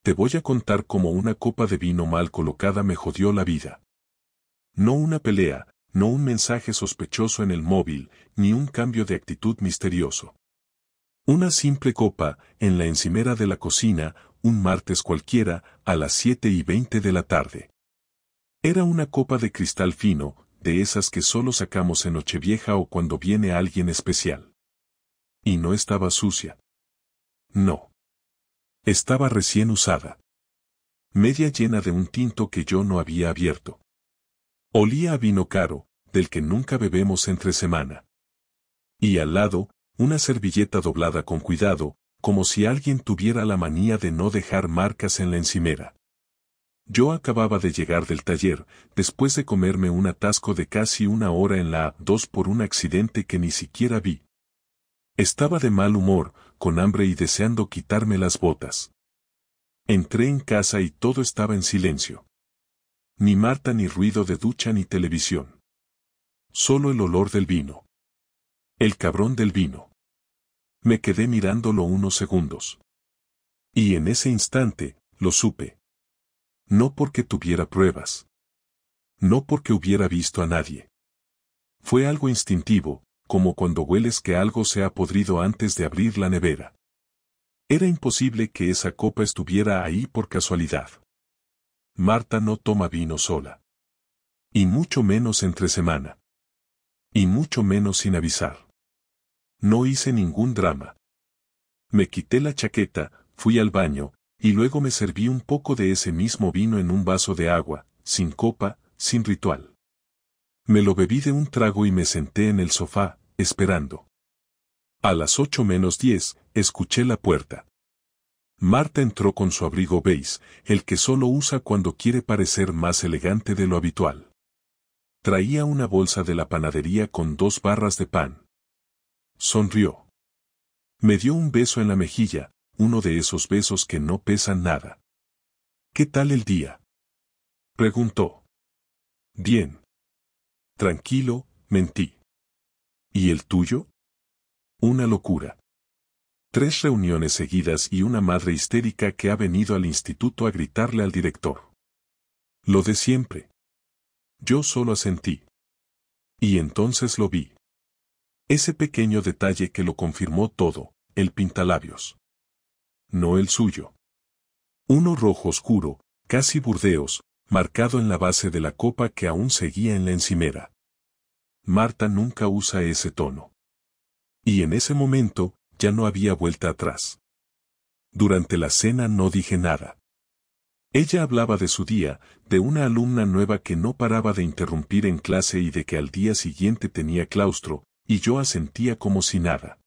Te voy a contar cómo una copa de vino mal colocada me jodió la vida. No una pelea, no un mensaje sospechoso en el móvil, ni un cambio de actitud misterioso. Una simple copa, en la encimera de la cocina, un martes cualquiera, a las 7:20 de la tarde. Era una copa de cristal fino, de esas que solo sacamos en Nochevieja o cuando viene alguien especial. Y no estaba sucia. No. Estaba recién usada. Media llena de un tinto que yo no había abierto. Olía a vino caro, del que nunca bebemos entre semana. Y al lado, una servilleta doblada con cuidado, como si alguien tuviera la manía de no dejar marcas en la encimera. Yo acababa de llegar del taller, después de comerme un atasco de casi una hora en la A2 por un accidente que ni siquiera vi. Estaba de mal humor, con hambre y deseando quitarme las botas. Entré en casa y todo estaba en silencio. Ni Marta ni ruido de ducha ni televisión. Solo el olor del vino. El cabrón del vino. Me quedé mirándolo unos segundos. Y en ese instante, lo supe. No porque tuviera pruebas. No porque hubiera visto a nadie. Fue algo instintivo, como cuando hueles que algo se ha podrido antes de abrir la nevera. Era imposible que esa copa estuviera ahí por casualidad. Marta no toma vino sola. Y mucho menos entre semana. Y mucho menos sin avisar. No hice ningún drama. Me quité la chaqueta, fui al baño, y luego me serví un poco de ese mismo vino en un vaso de agua, sin copa, sin ritual. Me lo bebí de un trago y me senté en el sofá, esperando. A las 8:10, escuché la puerta. Marta entró con su abrigo beige, el que solo usa cuando quiere parecer más elegante de lo habitual. Traía una bolsa de la panadería con 2 barras de pan. Sonrió. Me dio un beso en la mejilla, uno de esos besos que no pesan nada. ¿Qué tal el día?, preguntó. Bien. Tranquilo, mentí. ¿Y el tuyo? Una locura. 3 reuniones seguidas y una madre histérica que ha venido al instituto a gritarle al director. Lo de siempre. Yo solo asentí. Y entonces lo vi. Ese pequeño detalle que lo confirmó todo, el pintalabios. No el suyo. Uno rojo oscuro, casi burdeos, marcado en la base de la copa que aún seguía en la encimera. Marta nunca usa ese tono. Y en ese momento, ya no había vuelta atrás. Durante la cena no dije nada. Ella hablaba de su día, de una alumna nueva que no paraba de interrumpir en clase y de que al día siguiente tenía claustro, y yo asentía como si nada.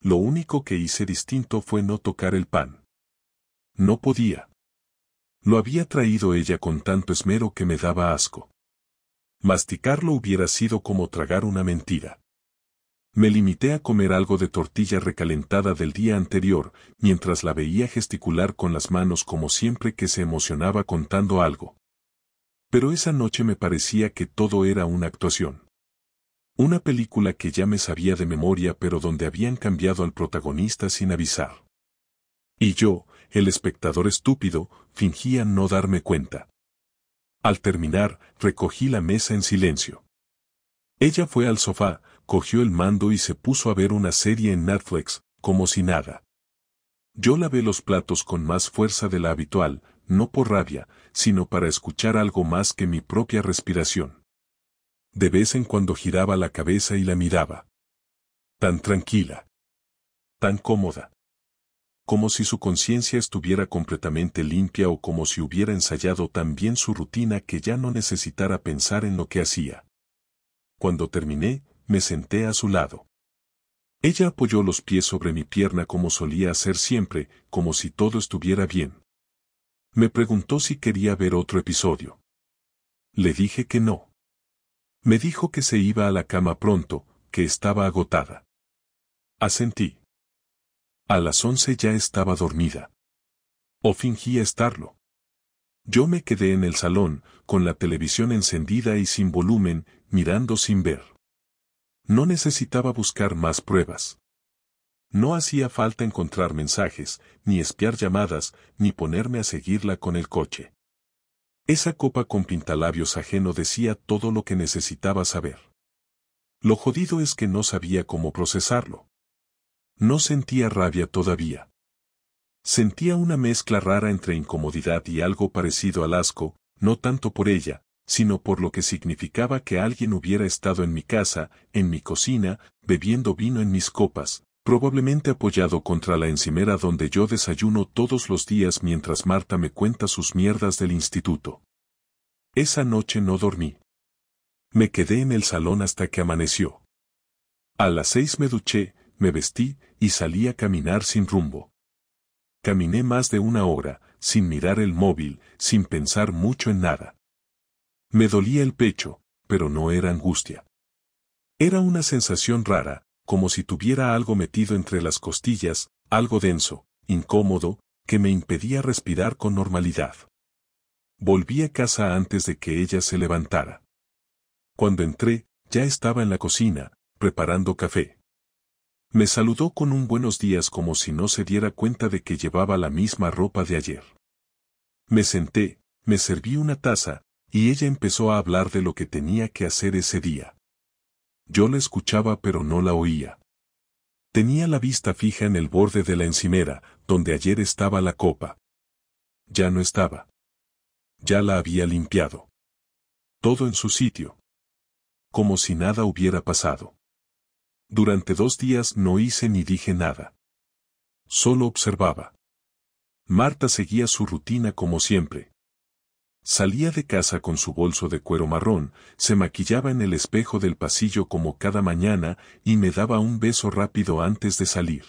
Lo único que hice distinto fue no tocar el pan. No podía. Lo había traído ella con tanto esmero que me daba asco. Masticarlo hubiera sido como tragar una mentira. Me limité a comer algo de tortilla recalentada del día anterior, mientras la veía gesticular con las manos como siempre que se emocionaba contando algo. Pero esa noche me parecía que todo era una actuación. Una película que ya me sabía de memoria pero donde habían cambiado al protagonista sin avisar. Y yo, el espectador estúpido, fingía no darme cuenta. Al terminar, recogí la mesa en silencio. Ella fue al sofá, cogió el mando y se puso a ver una serie en Netflix, como si nada. Yo lavé los platos con más fuerza de la habitual, no por rabia, sino para escuchar algo más que mi propia respiración. De vez en cuando giraba la cabeza y la miraba. Tan tranquila. Tan cómoda. Como si su conciencia estuviera completamente limpia o como si hubiera ensayado tan bien su rutina que ya no necesitara pensar en lo que hacía. Cuando terminé, me senté a su lado. Ella apoyó los pies sobre mi pierna como solía hacer siempre, como si todo estuviera bien. Me preguntó si quería ver otro episodio. Le dije que no. Me dijo que se iba a la cama pronto, que estaba agotada. Asentí. A las 11 ya estaba dormida. O fingía estarlo. Yo me quedé en el salón, con la televisión encendida y sin volumen, mirando sin ver. No necesitaba buscar más pruebas. No hacía falta encontrar mensajes, ni espiar llamadas, ni ponerme a seguirla con el coche. Esa copa con pintalabios ajeno decía todo lo que necesitaba saber. Lo jodido es que no sabía cómo procesarlo. No sentía rabia todavía. Sentía una mezcla rara entre incomodidad y algo parecido al asco, no tanto por ella, sino por lo que significaba que alguien hubiera estado en mi casa, en mi cocina, bebiendo vino en mis copas, probablemente apoyado contra la encimera donde yo desayuno todos los días mientras Marta me cuenta sus mierdas del instituto. Esa noche no dormí. Me quedé en el salón hasta que amaneció. A las 6 me duché, me vestí y salí a caminar sin rumbo. Caminé más de 1 hora, sin mirar el móvil, sin pensar mucho en nada. Me dolía el pecho, pero no era angustia. Era una sensación rara, como si tuviera algo metido entre las costillas, algo denso, incómodo, que me impedía respirar con normalidad. Volví a casa antes de que ella se levantara. Cuando entré, ya estaba en la cocina, preparando café. Me saludó con un buenos días como si no se diera cuenta de que llevaba la misma ropa de ayer. Me senté, me serví una taza, y ella empezó a hablar de lo que tenía que hacer ese día. Yo la escuchaba pero no la oía. Tenía la vista fija en el borde de la encimera, donde ayer estaba la copa. Ya no estaba. Ya la había limpiado. Todo en su sitio. Como si nada hubiera pasado. Durante 2 días no hice ni dije nada. Solo observaba. Marta seguía su rutina como siempre. Salía de casa con su bolso de cuero marrón, se maquillaba en el espejo del pasillo como cada mañana y me daba un beso rápido antes de salir.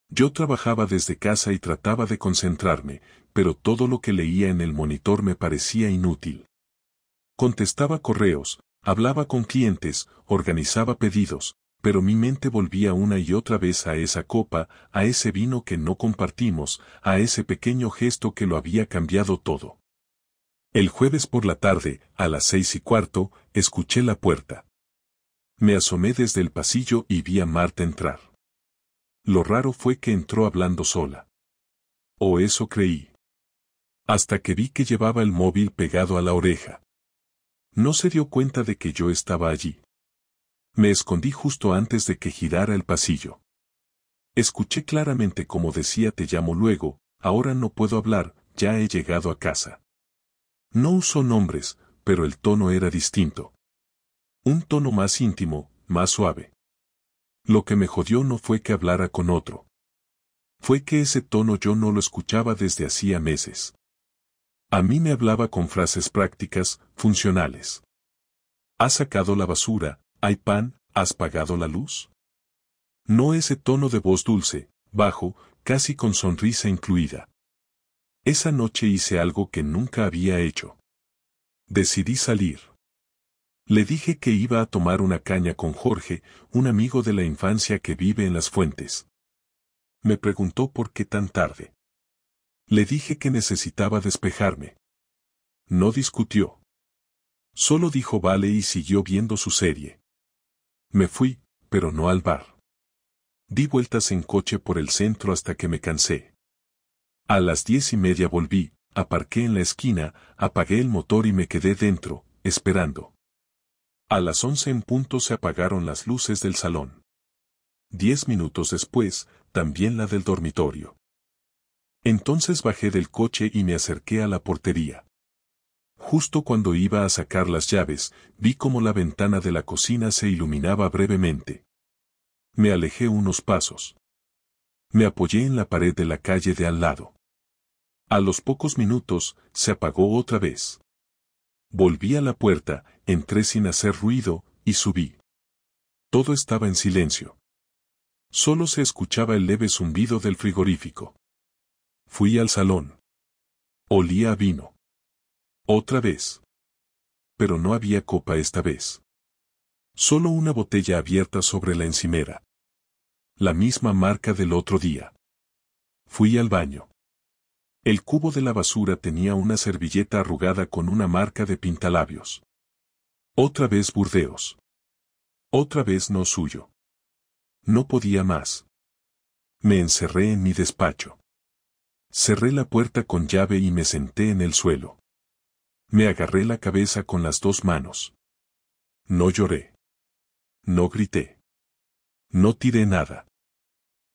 Yo trabajaba desde casa y trataba de concentrarme, pero todo lo que leía en el monitor me parecía inútil. Contestaba correos, hablaba con clientes, organizaba pedidos, pero mi mente volvía una y otra vez a esa copa, a ese vino que no compartimos, a ese pequeño gesto que lo había cambiado todo. El jueves por la tarde, a las 6:15, escuché la puerta. Me asomé desde el pasillo y vi a Marta entrar. Lo raro fue que entró hablando sola. O eso creí. Hasta que vi que llevaba el móvil pegado a la oreja. No se dio cuenta de que yo estaba allí. Me escondí justo antes de que girara el pasillo. Escuché claramente como decía te llamo luego, ahora no puedo hablar, ya he llegado a casa. No usó nombres, pero el tono era distinto. Un tono más íntimo, más suave. Lo que me jodió no fue que hablara con otro. Fue que ese tono yo no lo escuchaba desde hacía meses. A mí me hablaba con frases prácticas, funcionales. ¿Has sacado la basura? ¿Hay pan? ¿Has pagado la luz? No ese tono de voz dulce, bajo, casi con sonrisa incluida. Esa noche hice algo que nunca había hecho. Decidí salir. Le dije que iba a tomar una caña con Jorge, un amigo de la infancia que vive en Las Fuentes. Me preguntó por qué tan tarde. Le dije que necesitaba despejarme. No discutió. Solo dijo vale y siguió viendo su serie. Me fui, pero no al bar. Di vueltas en coche por el centro hasta que me cansé. A las 10:30 volví, aparqué en la esquina, apagué el motor y me quedé dentro, esperando. A las 11 en punto se apagaron las luces del salón. 10 minutos después, también la del dormitorio. Entonces bajé del coche y me acerqué a la portería. Justo cuando iba a sacar las llaves, vi como la ventana de la cocina se iluminaba brevemente. Me alejé unos pasos. Me apoyé en la pared de la calle de al lado. A los pocos minutos, se apagó otra vez. Volví a la puerta, entré sin hacer ruido, y subí. Todo estaba en silencio. Solo se escuchaba el leve zumbido del frigorífico. Fui al salón. Olía a vino. Otra vez. Pero no había copa esta vez. Solo una botella abierta sobre la encimera. La misma marca del otro día. Fui al baño. El cubo de la basura tenía una servilleta arrugada con una marca de pintalabios. Otra vez Burdeos. Otra vez no suyo. No podía más. Me encerré en mi despacho. Cerré la puerta con llave y me senté en el suelo. Me agarré la cabeza con las dos manos. No lloré. No grité. No tiré nada.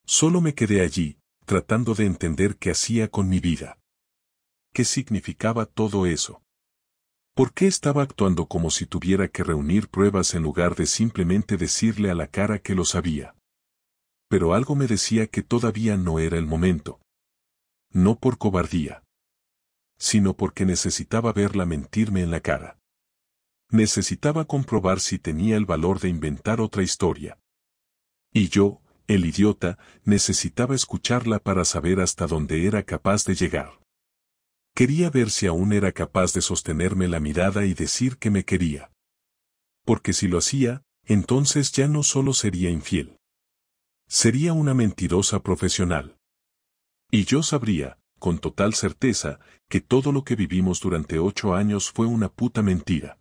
Solo me quedé allí, tratando de entender qué hacía con mi vida. ¿Qué significaba todo eso? ¿Por qué estaba actuando como si tuviera que reunir pruebas en lugar de simplemente decirle a la cara que lo sabía? Pero algo me decía que todavía no era el momento. No por cobardía, sino porque necesitaba verla mentirme en la cara. Necesitaba comprobar si tenía el valor de inventar otra historia. Y yo, el idiota, necesitaba escucharla para saber hasta dónde era capaz de llegar. Quería ver si aún era capaz de sostenerme la mirada y decir que me quería. Porque si lo hacía, entonces ya no solo sería infiel. Sería una mentirosa profesional. Y yo sabría, con total certeza, que todo lo que vivimos durante 8 años fue una puta mentira.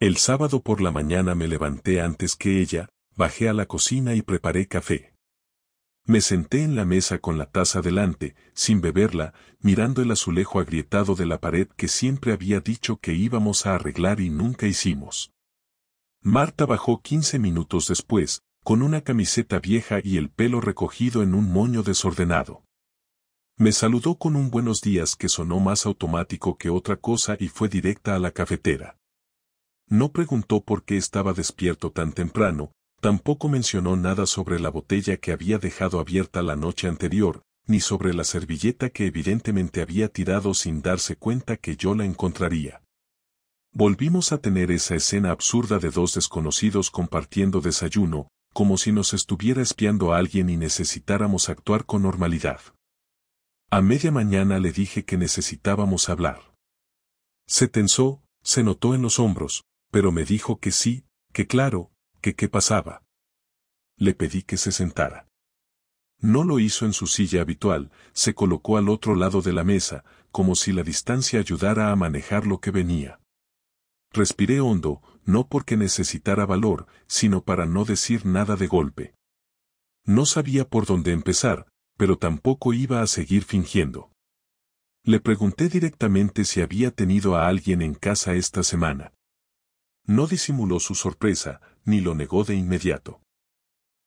El sábado por la mañana me levanté antes que ella, bajé a la cocina y preparé café. Me senté en la mesa con la taza delante, sin beberla, mirando el azulejo agrietado de la pared que siempre había dicho que íbamos a arreglar y nunca hicimos. Marta bajó 15 minutos después, con una camiseta vieja y el pelo recogido en un moño desordenado. Me saludó con un buenos días que sonó más automático que otra cosa y fue directa a la cafetera. No preguntó por qué estaba despierto tan temprano, tampoco mencionó nada sobre la botella que había dejado abierta la noche anterior, ni sobre la servilleta que evidentemente había tirado sin darse cuenta que yo la encontraría. Volvimos a tener esa escena absurda de dos desconocidos compartiendo desayuno, como si nos estuviera espiando a alguien y necesitáramos actuar con normalidad. A media mañana le dije que necesitábamos hablar. Se tensó, se notó en los hombros, pero me dijo que sí, que claro, que qué pasaba. Le pedí que se sentara. No lo hizo en su silla habitual, se colocó al otro lado de la mesa, como si la distancia ayudara a manejar lo que venía. Respiré hondo, no porque necesitara valor, sino para no decir nada de golpe. No sabía por dónde empezar, pero tampoco iba a seguir fingiendo. Le pregunté directamente si había tenido a alguien en casa esta semana. No disimuló su sorpresa, ni lo negó de inmediato.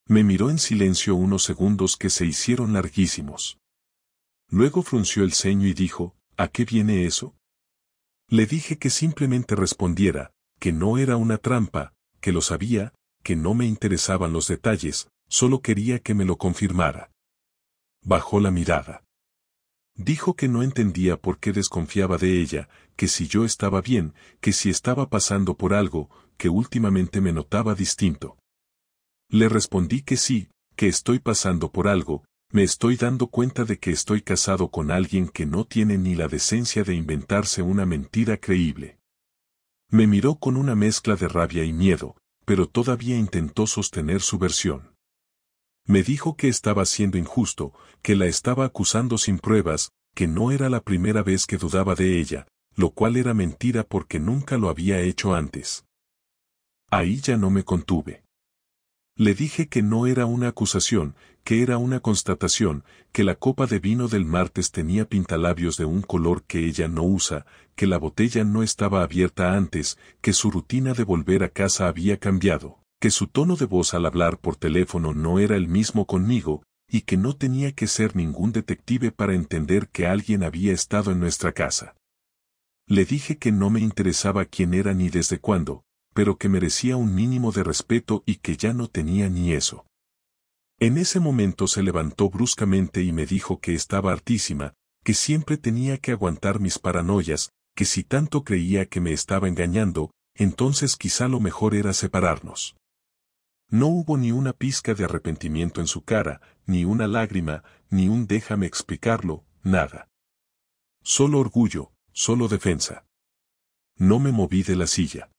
Me miró en silencio unos segundos que se hicieron larguísimos. Luego frunció el ceño y dijo, ¿a qué viene eso? Le dije que simplemente respondiera, que no era una trampa, que lo sabía, que no me interesaban los detalles, solo quería que me lo confirmara. Bajó la mirada. Dijo que no entendía por qué desconfiaba de ella, que si yo estaba bien, que si estaba pasando por algo, que últimamente me notaba distinto. Le respondí que sí, que estoy pasando por algo, me estoy dando cuenta de que estoy casado con alguien que no tiene ni la decencia de inventarse una mentira creíble. Me miró con una mezcla de rabia y miedo, pero todavía intentó sostener su versión. Me dijo que estaba siendo injusto, que la estaba acusando sin pruebas, que no era la primera vez que dudaba de ella, lo cual era mentira porque nunca lo había hecho antes. Ahí ya no me contuve. Le dije que no era una acusación, que era una constatación, que la copa de vino del martes tenía pintalabios de un color que ella no usa, que la botella no estaba abierta antes, que su rutina de volver a casa había cambiado, que su tono de voz al hablar por teléfono no era el mismo conmigo, y que no tenía que ser ningún detective para entender que alguien había estado en nuestra casa. Le dije que no me interesaba quién era ni desde cuándo, pero que merecía un mínimo de respeto y que ya no tenía ni eso. En ese momento se levantó bruscamente y me dijo que estaba hartísima, que siempre tenía que aguantar mis paranoias, que si tanto creía que me estaba engañando, entonces quizá lo mejor era separarnos. No hubo ni una pizca de arrepentimiento en su cara, ni una lágrima, ni un déjame explicarlo, nada. Solo orgullo, solo defensa. No me moví de la silla.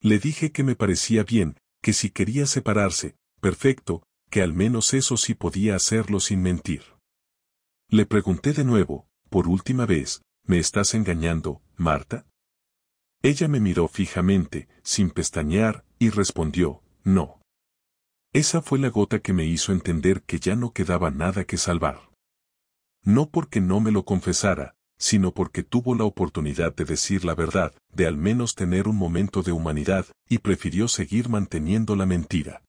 Le dije que me parecía bien, que si quería separarse, perfecto, que al menos eso sí podía hacerlo sin mentir. Le pregunté de nuevo, por última vez, ¿me estás engañando, Marta? Ella me miró fijamente, sin pestañear, y respondió, no. Esa fue la gota que me hizo entender que ya no quedaba nada que salvar. No porque no me lo confesara, sino porque tuvo la oportunidad de decir la verdad, de al menos tener un momento de humanidad, y prefirió seguir manteniendo la mentira.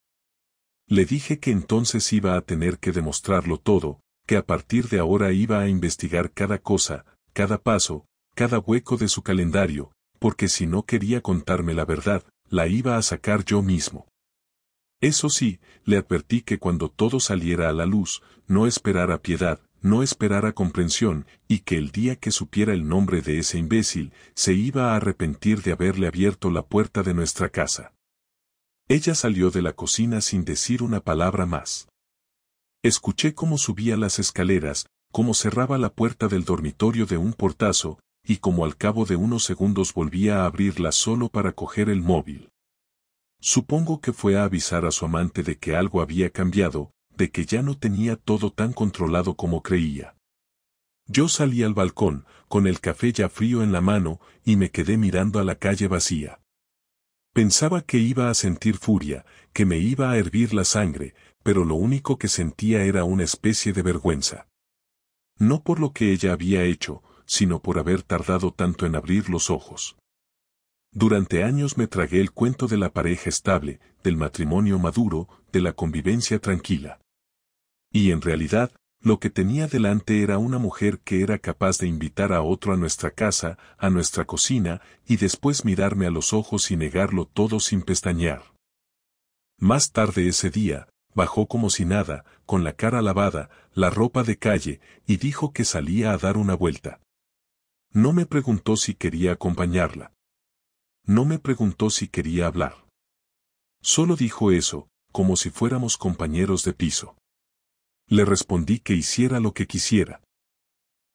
Le dije que entonces iba a tener que demostrarlo todo, que a partir de ahora iba a investigar cada cosa, cada paso, cada hueco de su calendario, porque si no quería contarme la verdad, la iba a sacar yo mismo. Eso sí, le advertí que cuando todo saliera a la luz, no esperara piedad, no esperara comprensión, y que el día que supiera el nombre de ese imbécil, se iba a arrepentir de haberle abierto la puerta de nuestra casa. Ella salió de la cocina sin decir una palabra más. Escuché cómo subía las escaleras, cómo cerraba la puerta del dormitorio de un portazo, y cómo al cabo de unos segundos volvía a abrirla solo para coger el móvil. Supongo que fue a avisar a su amante de que algo había cambiado, de que ya no tenía todo tan controlado como creía. Yo salí al balcón, con el café ya frío en la mano, y me quedé mirando a la calle vacía. Pensaba que iba a sentir furia, que me iba a hervir la sangre, pero lo único que sentía era una especie de vergüenza. No por lo que ella había hecho, sino por haber tardado tanto en abrir los ojos. Durante años me tragué el cuento de la pareja estable, del matrimonio maduro, de la convivencia tranquila. Y en realidad, lo que tenía delante era una mujer que era capaz de invitar a otro a nuestra casa, a nuestra cocina, y después mirarme a los ojos y negarlo todo sin pestañear. Más tarde ese día, bajó como si nada, con la cara lavada, la ropa de calle, y dijo que salía a dar una vuelta. No me preguntó si quería acompañarla. No me preguntó si quería hablar. Solo dijo eso, como si fuéramos compañeros de piso. Le respondí que hiciera lo que quisiera.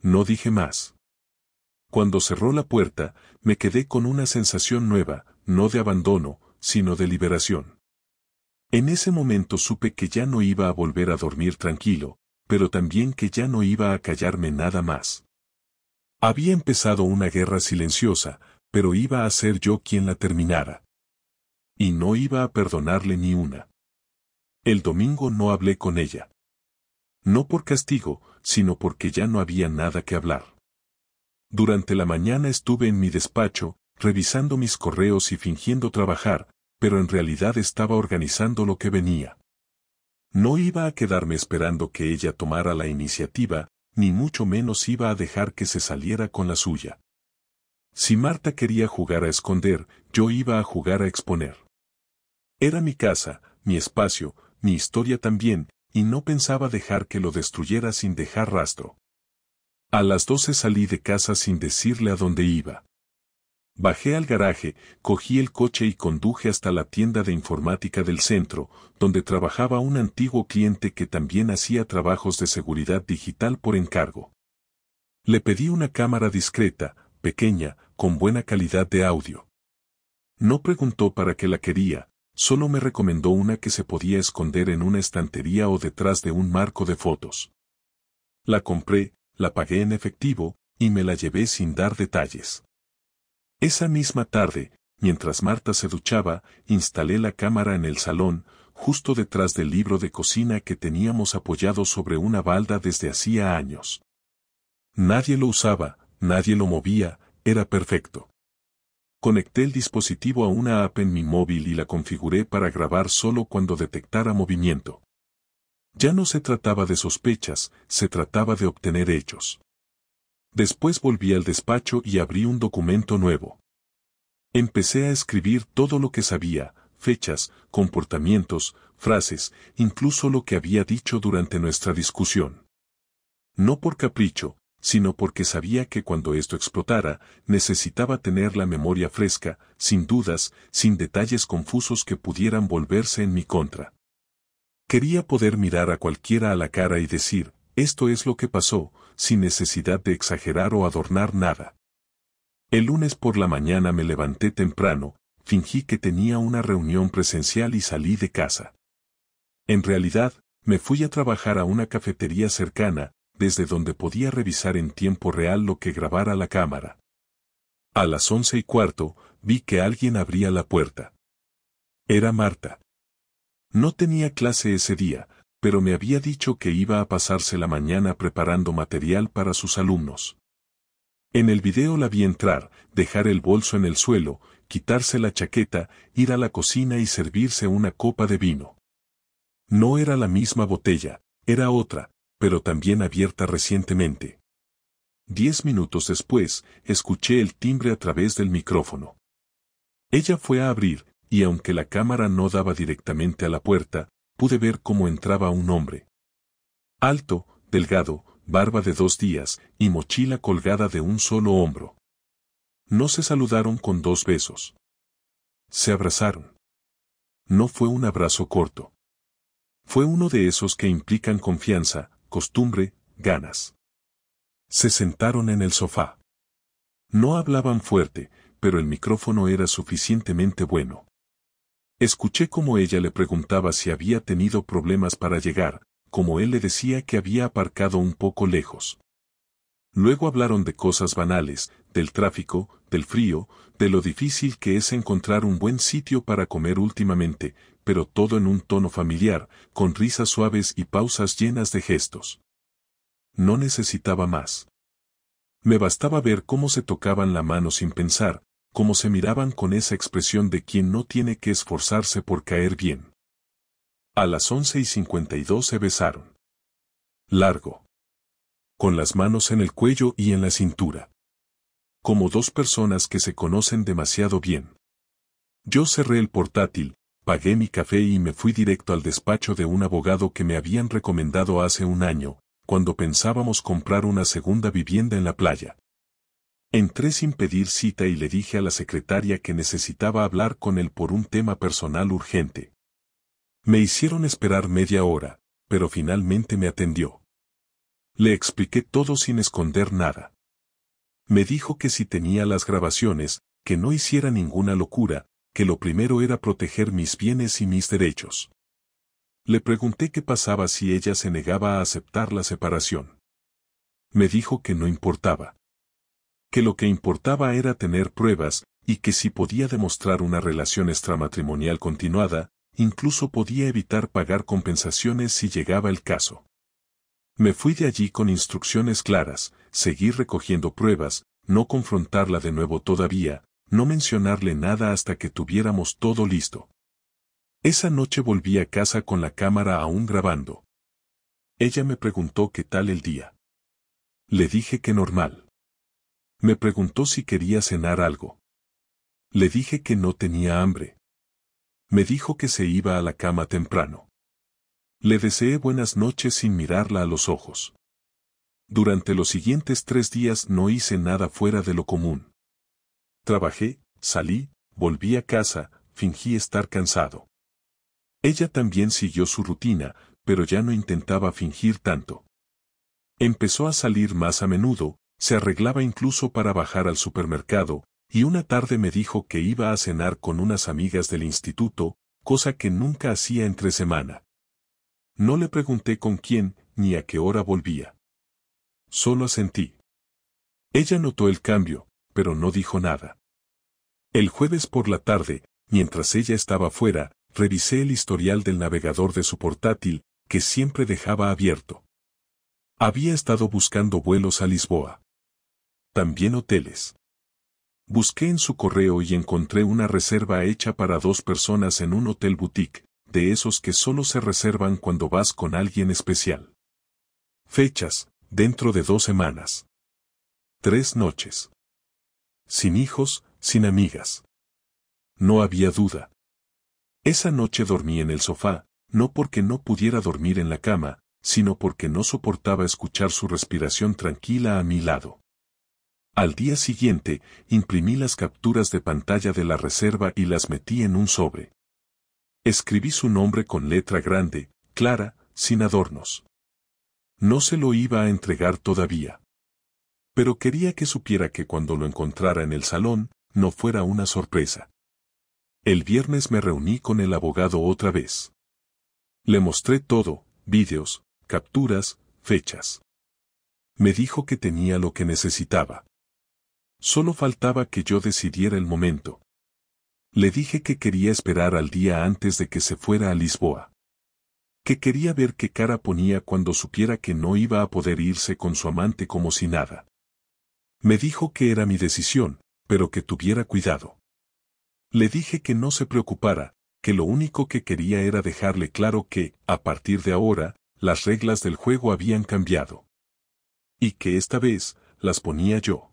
No dije más. Cuando cerró la puerta, me quedé con una sensación nueva, no de abandono, sino de liberación. En ese momento supe que ya no iba a volver a dormir tranquilo, pero también que ya no iba a callarme nada más. Había empezado una guerra silenciosa, pero iba a ser yo quien la terminara. Y no iba a perdonarle ni una. El domingo no hablé con ella. No por castigo, sino porque ya no había nada que hablar. Durante la mañana estuve en mi despacho, revisando mis correos y fingiendo trabajar, pero en realidad estaba organizando lo que venía. No iba a quedarme esperando que ella tomara la iniciativa, ni mucho menos iba a dejar que se saliera con la suya. Si Marta quería jugar a esconder, yo iba a jugar a exponer. Era mi casa, mi espacio, mi historia también, y no pensaba dejar que lo destruyera sin dejar rastro. A las 12 salí de casa sin decirle a dónde iba. Bajé al garaje, cogí el coche y conduje hasta la tienda de informática del centro, donde trabajaba un antiguo cliente que también hacía trabajos de seguridad digital por encargo. Le pedí una cámara discreta, pequeña, con buena calidad de audio. No preguntó para qué la quería, solo me recomendó una que se podía esconder en una estantería o detrás de un marco de fotos. La compré, la pagué en efectivo, y me la llevé sin dar detalles. Esa misma tarde, mientras Marta se duchaba, instalé la cámara en el salón, justo detrás del libro de cocina que teníamos apoyado sobre una balda desde hacía años. Nadie lo usaba, nadie lo movía, era perfecto. Conecté el dispositivo a una app en mi móvil y la configuré para grabar solo cuando detectara movimiento. Ya no se trataba de sospechas, se trataba de obtener hechos. Después volví al despacho y abrí un documento nuevo. Empecé a escribir todo lo que sabía, fechas, comportamientos, frases, incluso lo que había dicho durante nuestra discusión. No por capricho, sino porque sabía que cuando esto explotara, necesitaba tener la memoria fresca, sin dudas, sin detalles confusos que pudieran volverse en mi contra. Quería poder mirar a cualquiera a la cara y decir, esto es lo que pasó, sin necesidad de exagerar o adornar nada. El lunes por la mañana me levanté temprano, fingí que tenía una reunión presencial y salí de casa. En realidad, me fui a trabajar a una cafetería cercana, desde donde podía revisar en tiempo real lo que grabara la cámara. A las 11:15, vi que alguien abría la puerta. Era Marta. No tenía clase ese día, pero me había dicho que iba a pasarse la mañana preparando material para sus alumnos. En el video la vi entrar, dejar el bolso en el suelo, quitarse la chaqueta, ir a la cocina y servirse una copa de vino. No era la misma botella, era otra, pero también abierta recientemente. 10 minutos después, escuché el timbre a través del micrófono. Ella fue a abrir, y aunque la cámara no daba directamente a la puerta, pude ver cómo entraba un hombre. Alto, delgado, barba de 2 días, y mochila colgada de un solo hombro. No se saludaron con 2 besos. Se abrazaron. No fue un abrazo corto. Fue uno de esos que implican confianza, costumbre, ganas. Se sentaron en el sofá. No hablaban fuerte, pero el micrófono era suficientemente bueno. Escuché cómo ella le preguntaba si había tenido problemas para llegar, como él le decía que había aparcado un poco lejos. Luego hablaron de cosas banales, del tráfico, del frío, de lo difícil que es encontrar un buen sitio para comer últimamente, pero todo en un tono familiar, con risas suaves y pausas llenas de gestos. No necesitaba más. Me bastaba ver cómo se tocaban la mano sin pensar, cómo se miraban con esa expresión de quien no tiene que esforzarse por caer bien. A las 11:52 se besaron. Largo. Con las manos en el cuello y en la cintura. Como 2 personas que se conocen demasiado bien. Yo cerré el portátil, pagué mi café y me fui directo al despacho de un abogado que me habían recomendado hace un año, cuando pensábamos comprar una segunda vivienda en la playa. Entré sin pedir cita y le dije a la secretaria que necesitaba hablar con él por un tema personal urgente. Me hicieron esperar media hora, pero finalmente me atendió. Le expliqué todo sin esconder nada. Me dijo que si tenía las grabaciones, que no hiciera ninguna locura, que lo primero era proteger mis bienes y mis derechos. Le pregunté qué pasaba si ella se negaba a aceptar la separación. Me dijo que no importaba. Que lo que importaba era tener pruebas, y que si podía demostrar una relación extramatrimonial continuada, incluso podía evitar pagar compensaciones si llegaba el caso. Me fui de allí con instrucciones claras, seguir recogiendo pruebas, no confrontarla de nuevo todavía, no mencionarle nada hasta que tuviéramos todo listo. Esa noche volví a casa con la cámara aún grabando. Ella me preguntó qué tal el día. Le dije que normal. Me preguntó si quería cenar algo. Le dije que no tenía hambre. Me dijo que se iba a la cama temprano. Le deseé buenas noches sin mirarla a los ojos. Durante los siguientes 3 días no hice nada fuera de lo común. Trabajé, salí, volví a casa, fingí estar cansado. Ella también siguió su rutina, pero ya no intentaba fingir tanto. Empezó a salir más a menudo, se arreglaba incluso para bajar al supermercado, y una tarde me dijo que iba a cenar con unas amigas del instituto, cosa que nunca hacía entre semana. No le pregunté con quién, ni a qué hora volvía. Solo asentí. Ella notó el cambio, pero no dijo nada. El jueves por la tarde, mientras ella estaba fuera, revisé el historial del navegador de su portátil, que siempre dejaba abierto. Había estado buscando vuelos a Lisboa. También hoteles. Busqué en su correo y encontré una reserva hecha para 2 personas en un hotel boutique, de esos que solo se reservan cuando vas con alguien especial. Fechas, dentro de 2 semanas. 3 noches. Sin hijos, sin amigas. No había duda. Esa noche dormí en el sofá, no porque no pudiera dormir en la cama, sino porque no soportaba escuchar su respiración tranquila a mi lado. Al día siguiente, imprimí las capturas de pantalla de la reserva y las metí en un sobre. Escribí su nombre con letra grande, clara, sin adornos. No se lo iba a entregar todavía. Pero quería que supiera que cuando lo encontrara en el salón, no fuera una sorpresa. El viernes me reuní con el abogado otra vez. Le mostré todo, vídeos, capturas, fechas. Me dijo que tenía lo que necesitaba. Solo faltaba que yo decidiera el momento. Le dije que quería esperar al día antes de que se fuera a Lisboa. Que quería ver qué cara ponía cuando supiera que no iba a poder irse con su amante como si nada. Me dijo que era mi decisión, pero que tuviera cuidado. Le dije que no se preocupara, que lo único que quería era dejarle claro que, a partir de ahora, las reglas del juego habían cambiado. Y que esta vez, las ponía yo.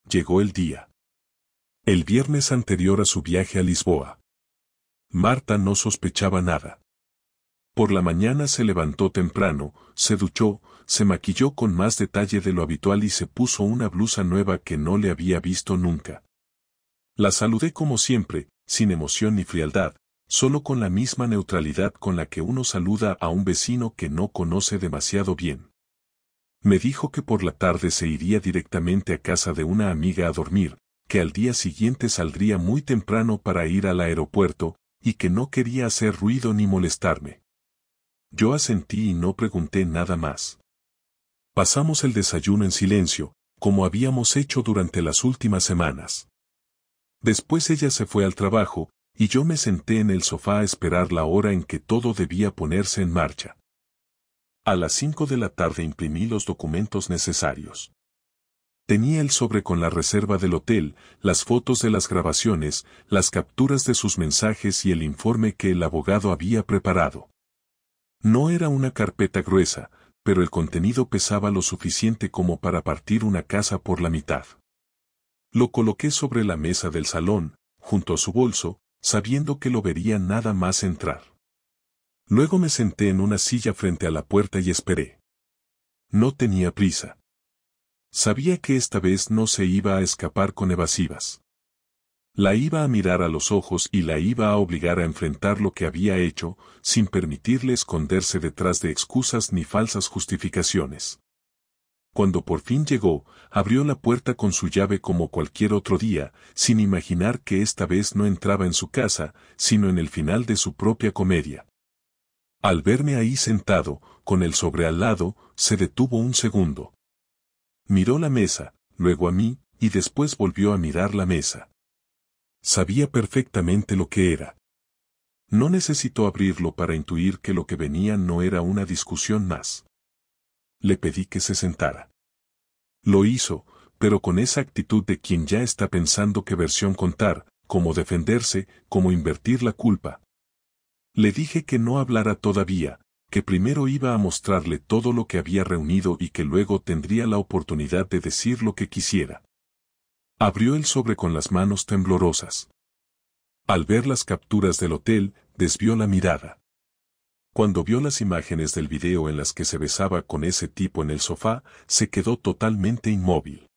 Llegó el día. El viernes anterior a su viaje a Lisboa. Marta no sospechaba nada. Por la mañana se levantó temprano, se duchó, se maquilló con más detalle de lo habitual y se puso una blusa nueva que no le había visto nunca. La saludé como siempre, sin emoción ni frialdad, solo con la misma neutralidad con la que uno saluda a un vecino que no conoce demasiado bien. Me dijo que por la tarde se iría directamente a casa de una amiga a dormir, que al día siguiente saldría muy temprano para ir al aeropuerto, y que no quería hacer ruido ni molestarme. Yo asentí y no pregunté nada más. Pasamos el desayuno en silencio, como habíamos hecho durante las últimas semanas. Después ella se fue al trabajo, y yo me senté en el sofá a esperar la hora en que todo debía ponerse en marcha. A las 5 de la tarde imprimí los documentos necesarios. Tenía el sobre con la reserva del hotel, las fotos de las grabaciones, las capturas de sus mensajes y el informe que el abogado había preparado. No era una carpeta gruesa, pero el contenido pesaba lo suficiente como para partir una casa por la mitad. Lo coloqué sobre la mesa del salón, junto a su bolso, sabiendo que lo vería nada más entrar. Luego me senté en una silla frente a la puerta y esperé. No tenía prisa. Sabía que esta vez no se iba a escapar con evasivas. La iba a mirar a los ojos y la iba a obligar a enfrentar lo que había hecho, sin permitirle esconderse detrás de excusas ni falsas justificaciones. Cuando por fin llegó, abrió la puerta con su llave como cualquier otro día, sin imaginar que esta vez no entraba en su casa, sino en el final de su propia comedia. Al verme ahí sentado, con el sobre al lado, se detuvo un segundo. Miró la mesa, luego a mí, y después volvió a mirar la mesa. Sabía perfectamente lo que era. No necesitó abrirlo para intuir que lo que venía no era una discusión más. Le pedí que se sentara. Lo hizo, pero con esa actitud de quien ya está pensando qué versión contar, cómo defenderse, cómo invertir la culpa. Le dije que no hablara todavía, que primero iba a mostrarle todo lo que había reunido y que luego tendría la oportunidad de decir lo que quisiera. Abrió el sobre con las manos temblorosas. Al ver las capturas del hotel, desvió la mirada. Cuando vio las imágenes del video en las que se besaba con ese tipo en el sofá, se quedó totalmente inmóvil.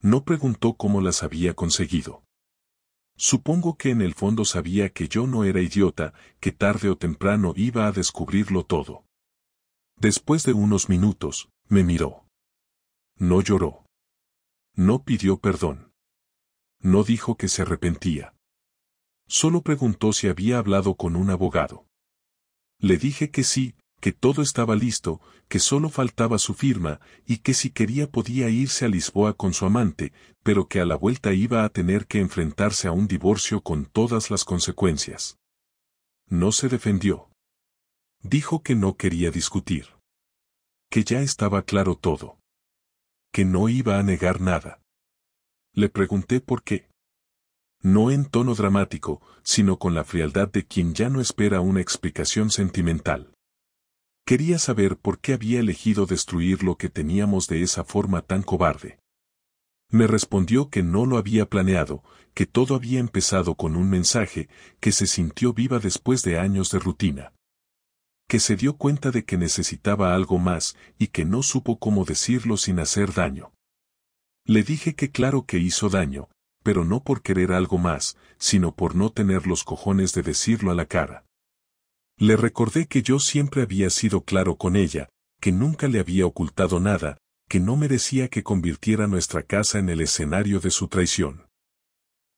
No preguntó cómo las había conseguido. Supongo que en el fondo sabía que yo no era idiota, que tarde o temprano iba a descubrirlo todo. Después de unos minutos, me miró. No lloró. No pidió perdón. No dijo que se arrepentía. Solo preguntó si había hablado con un abogado. Le dije que sí, que todo estaba listo, que solo faltaba su firma, y que si quería podía irse a Lisboa con su amante, pero que a la vuelta iba a tener que enfrentarse a un divorcio con todas las consecuencias. No se defendió. Dijo que no quería discutir. Que ya estaba claro todo. Que no iba a negar nada. Le pregunté por qué. No en tono dramático, sino con la frialdad de quien ya no espera una explicación sentimental. Quería saber por qué había elegido destruir lo que teníamos de esa forma tan cobarde. Me respondió que no lo había planeado, que todo había empezado con un mensaje, que se sintió viva después de años de rutina. Que se dio cuenta de que necesitaba algo más y que no supo cómo decirlo sin hacer daño. Le dije que claro que hizo daño, pero no por querer algo más, sino por no tener los cojones de decirlo a la cara. Le recordé que yo siempre había sido claro con ella, que nunca le había ocultado nada, que no merecía que convirtiera nuestra casa en el escenario de su traición.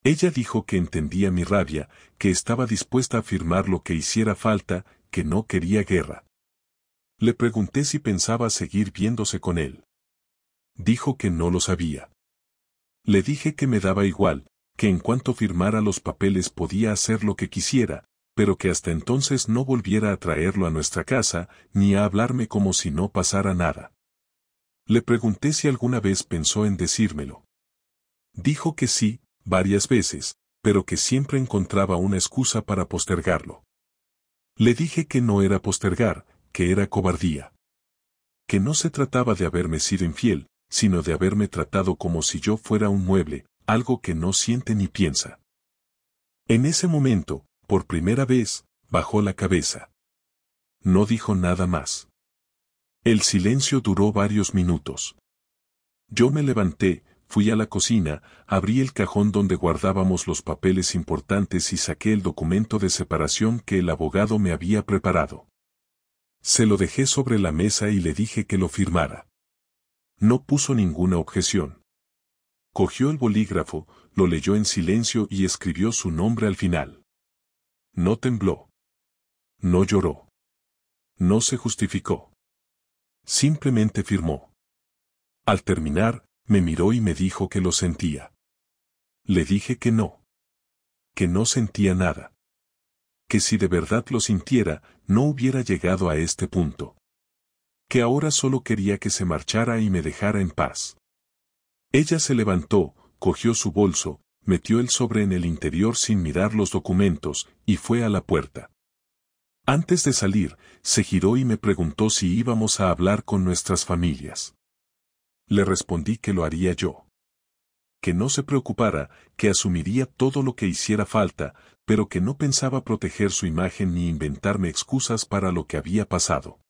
Ella dijo que entendía mi rabia, que estaba dispuesta a firmar lo que hiciera falta, que no quería guerra. Le pregunté si pensaba seguir viéndose con él. Dijo que no lo sabía. Le dije que me daba igual, que en cuanto firmara los papeles podía hacer lo que quisiera, pero que hasta entonces no volviera a traerlo a nuestra casa, ni a hablarme como si no pasara nada. Le pregunté si alguna vez pensó en decírmelo. Dijo que sí, varias veces, pero que siempre encontraba una excusa para postergarlo. Le dije que no era postergar, que era cobardía. Que no se trataba de haberme sido infiel, sino de haberme tratado como si yo fuera un mueble, algo que no siente ni piensa. En ese momento, por primera vez, bajó la cabeza. No dijo nada más. El silencio duró varios minutos. Yo me levanté, fui a la cocina, abrí el cajón donde guardábamos los papeles importantes y saqué el documento de separación que el abogado me había preparado. Se lo dejé sobre la mesa y le dije que lo firmara. No puso ninguna objeción. Cogió el bolígrafo, lo leyó en silencio y escribió su nombre al final. No tembló. No lloró. No se justificó. Simplemente firmó. Al terminar, me miró y me dijo que lo sentía. Le dije que no. Que no sentía nada. Que si de verdad lo sintiera, no hubiera llegado a este punto. Que ahora solo quería que se marchara y me dejara en paz. Ella se levantó, cogió su bolso, metió el sobre en el interior sin mirar los documentos, y fue a la puerta. Antes de salir, se giró y me preguntó si íbamos a hablar con nuestras familias. Le respondí que lo haría yo. Que no se preocupara, que asumiría todo lo que hiciera falta, pero que no pensaba proteger su imagen ni inventarme excusas para lo que había pasado.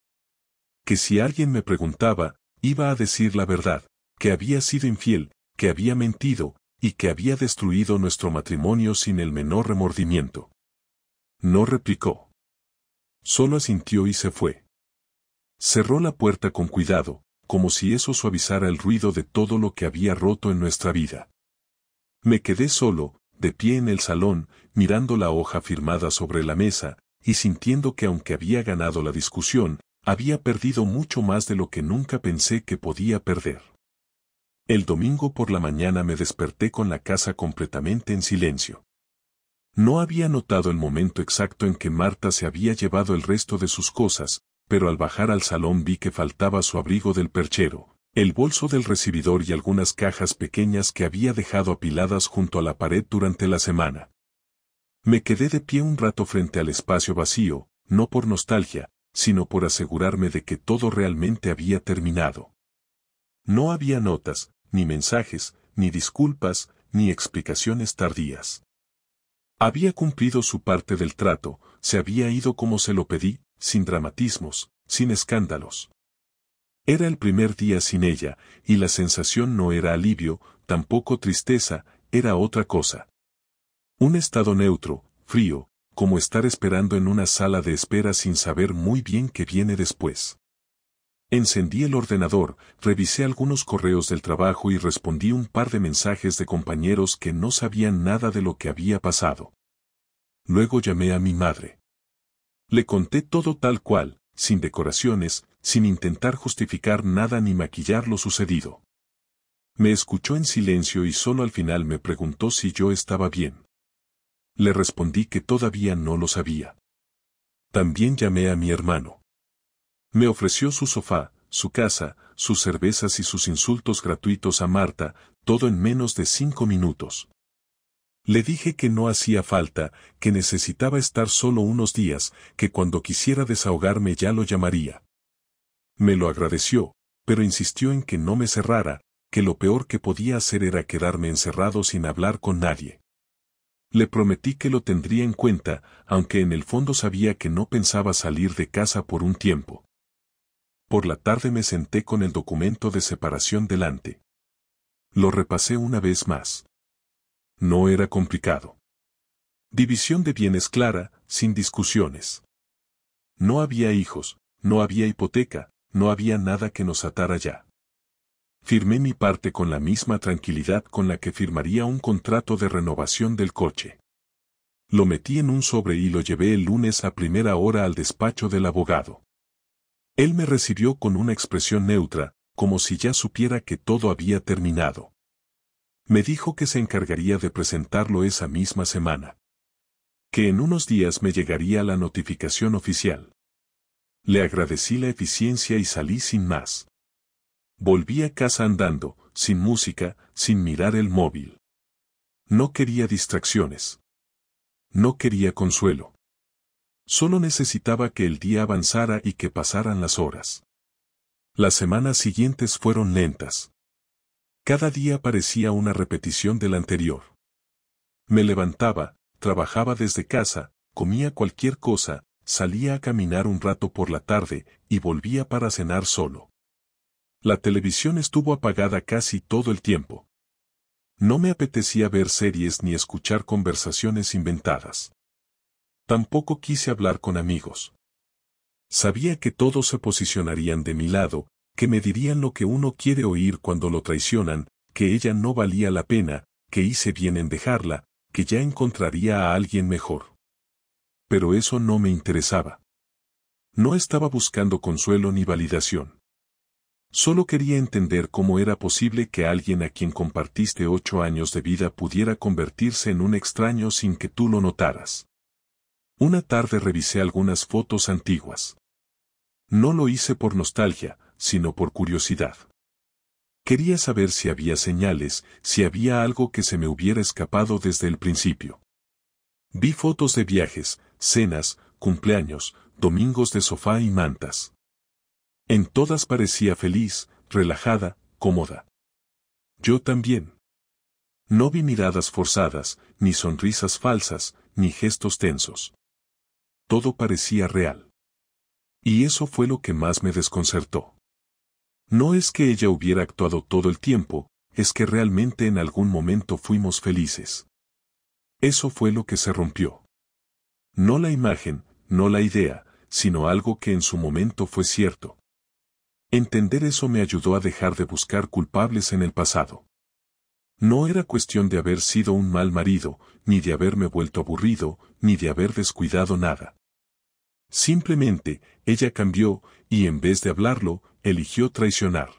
Que si alguien me preguntaba, iba a decir la verdad, que había sido infiel, que había mentido, y que había destruido nuestro matrimonio sin el menor remordimiento. No replicó. Solo asintió y se fue. Cerró la puerta con cuidado, como si eso suavizara el ruido de todo lo que había roto en nuestra vida. Me quedé solo, de pie en el salón, mirando la hoja firmada sobre la mesa, y sintiendo que aunque había ganado la discusión, había perdido mucho más de lo que nunca pensé que podía perder. El domingo por la mañana me desperté con la casa completamente en silencio. No había notado el momento exacto en que Marta se había llevado el resto de sus cosas, pero al bajar al salón vi que faltaba su abrigo del perchero, el bolso del recibidor y algunas cajas pequeñas que había dejado apiladas junto a la pared durante la semana. Me quedé de pie un rato frente al espacio vacío, no por nostalgia, sino por asegurarme de que todo realmente había terminado. No había notas, ni mensajes, ni disculpas, ni explicaciones tardías. Había cumplido su parte del trato, se había ido como se lo pedí, sin dramatismos, sin escándalos. Era el primer día sin ella, y la sensación no era alivio, tampoco tristeza, era otra cosa. Un estado neutro, frío, como estar esperando en una sala de espera sin saber muy bien qué viene después. Encendí el ordenador, revisé algunos correos del trabajo y respondí un par de mensajes de compañeros que no sabían nada de lo que había pasado. Luego llamé a mi madre. Le conté todo tal cual, sin decoraciones, sin intentar justificar nada ni maquillar lo sucedido. Me escuchó en silencio y solo al final me preguntó si yo estaba bien. Le respondí que todavía no lo sabía. También llamé a mi hermano. Me ofreció su sofá, su casa, sus cervezas y sus insultos gratuitos a Marta, todo en menos de 5 minutos. Le dije que no hacía falta, que necesitaba estar solo unos días, que cuando quisiera desahogarme ya lo llamaría. Me lo agradeció, pero insistió en que no me cerrara, que lo peor que podía hacer era quedarme encerrado sin hablar con nadie. Le prometí que lo tendría en cuenta, aunque en el fondo sabía que no pensaba salir de casa por un tiempo. Por la tarde me senté con el documento de separación delante. Lo repasé una vez más. No era complicado. División de bienes clara, sin discusiones. No había hijos, no había hipoteca, no había nada que nos atara ya. Firmé mi parte con la misma tranquilidad con la que firmaría un contrato de renovación del coche. Lo metí en un sobre y lo llevé el lunes a primera hora al despacho del abogado. Él me recibió con una expresión neutra, como si ya supiera que todo había terminado. Me dijo que se encargaría de presentarlo esa misma semana. Que en unos días me llegaría la notificación oficial. Le agradecí la eficiencia y salí sin más. Volví a casa andando, sin música, sin mirar el móvil. No quería distracciones. No quería consuelo. Solo necesitaba que el día avanzara y que pasaran las horas. Las semanas siguientes fueron lentas. Cada día parecía una repetición del anterior. Me levantaba, trabajaba desde casa, comía cualquier cosa, salía a caminar un rato por la tarde y volvía para cenar solo. La televisión estuvo apagada casi todo el tiempo. No me apetecía ver series ni escuchar conversaciones inventadas. Tampoco quise hablar con amigos. Sabía que todos se posicionarían de mi lado, que me dirían lo que uno quiere oír cuando lo traicionan, que ella no valía la pena, que hice bien en dejarla, que ya encontraría a alguien mejor. Pero eso no me interesaba. No estaba buscando consuelo ni validación. Solo quería entender cómo era posible que alguien a quien compartiste 8 años de vida pudiera convertirse en un extraño sin que tú lo notaras. Una tarde revisé algunas fotos antiguas. No lo hice por nostalgia, sino por curiosidad. Quería saber si había señales, si había algo que se me hubiera escapado desde el principio. Vi fotos de viajes, cenas, cumpleaños, domingos de sofá y mantas. En todas parecía feliz, relajada, cómoda. Yo también. No vi miradas forzadas, ni sonrisas falsas, ni gestos tensos. Todo parecía real. Y eso fue lo que más me desconcertó. No es que ella hubiera actuado todo el tiempo, es que realmente en algún momento fuimos felices. Eso fue lo que se rompió. No la imagen, no la idea, sino algo que en su momento fue cierto. Entender eso me ayudó a dejar de buscar culpables en el pasado. No era cuestión de haber sido un mal marido, ni de haberme vuelto aburrido, ni de haber descuidado nada. Simplemente, ella cambió, y en vez de hablarlo, eligió traicionar.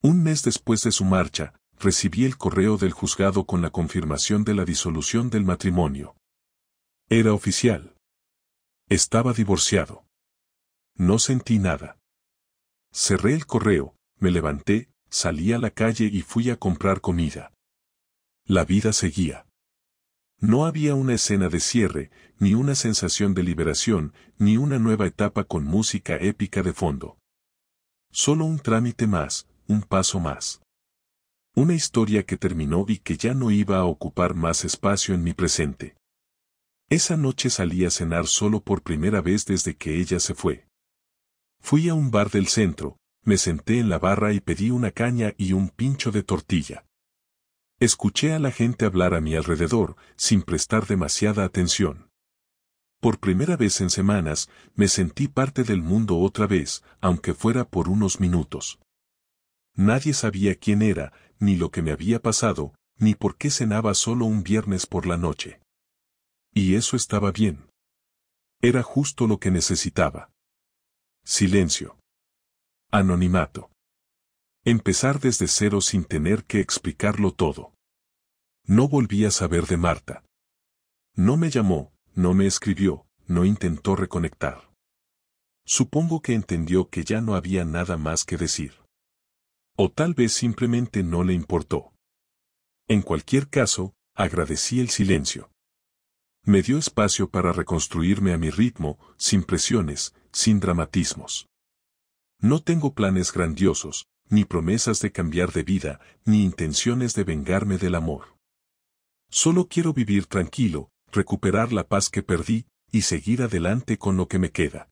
Un mes después de su marcha, recibí el correo del juzgado con la confirmación de la disolución del matrimonio. Era oficial. Estaba divorciado. No sentí nada. Cerré el correo, me levanté, salí a la calle y fui a comprar comida. La vida seguía. No había una escena de cierre, ni una sensación de liberación, ni una nueva etapa con música épica de fondo. Solo un trámite más, un paso más. Una historia que terminó y que ya no iba a ocupar más espacio en mi presente. Esa noche salí a cenar solo por primera vez desde que ella se fue. Fui a un bar del centro, me senté en la barra y pedí una caña y un pincho de tortilla. Escuché a la gente hablar a mi alrededor, sin prestar demasiada atención. Por primera vez en semanas, me sentí parte del mundo otra vez, aunque fuera por unos minutos. Nadie sabía quién era, ni lo que me había pasado, ni por qué cenaba solo un viernes por la noche. Y eso estaba bien. Era justo lo que necesitaba. Silencio. Anonimato. Empezar desde cero sin tener que explicarlo todo. No volví a saber de Marta. No me llamó, no me escribió, no intentó reconectar. Supongo que entendió que ya no había nada más que decir. O tal vez simplemente no le importó. En cualquier caso, agradecí el silencio. Me dio espacio para reconstruirme a mi ritmo, sin presiones, sin dramatismos. No tengo planes grandiosos, ni promesas de cambiar de vida, ni intenciones de vengarme del amor. Solo quiero vivir tranquilo, recuperar la paz que perdí, y seguir adelante con lo que me queda.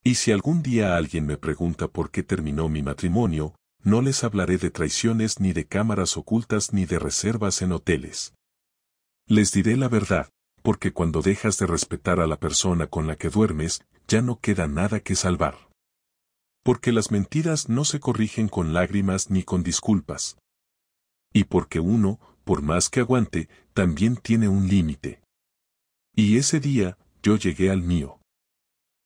Y si algún día alguien me pregunta por qué terminó mi matrimonio, no les hablaré de traiciones ni de cámaras ocultas ni de reservas en hoteles. Les diré la verdad, porque cuando dejas de respetar a la persona con la que duermes, ya no queda nada que salvar. Porque las mentiras no se corrigen con lágrimas ni con disculpas. Y porque uno, por más que aguante, también tiene un límite. Y ese día, yo llegué al mío.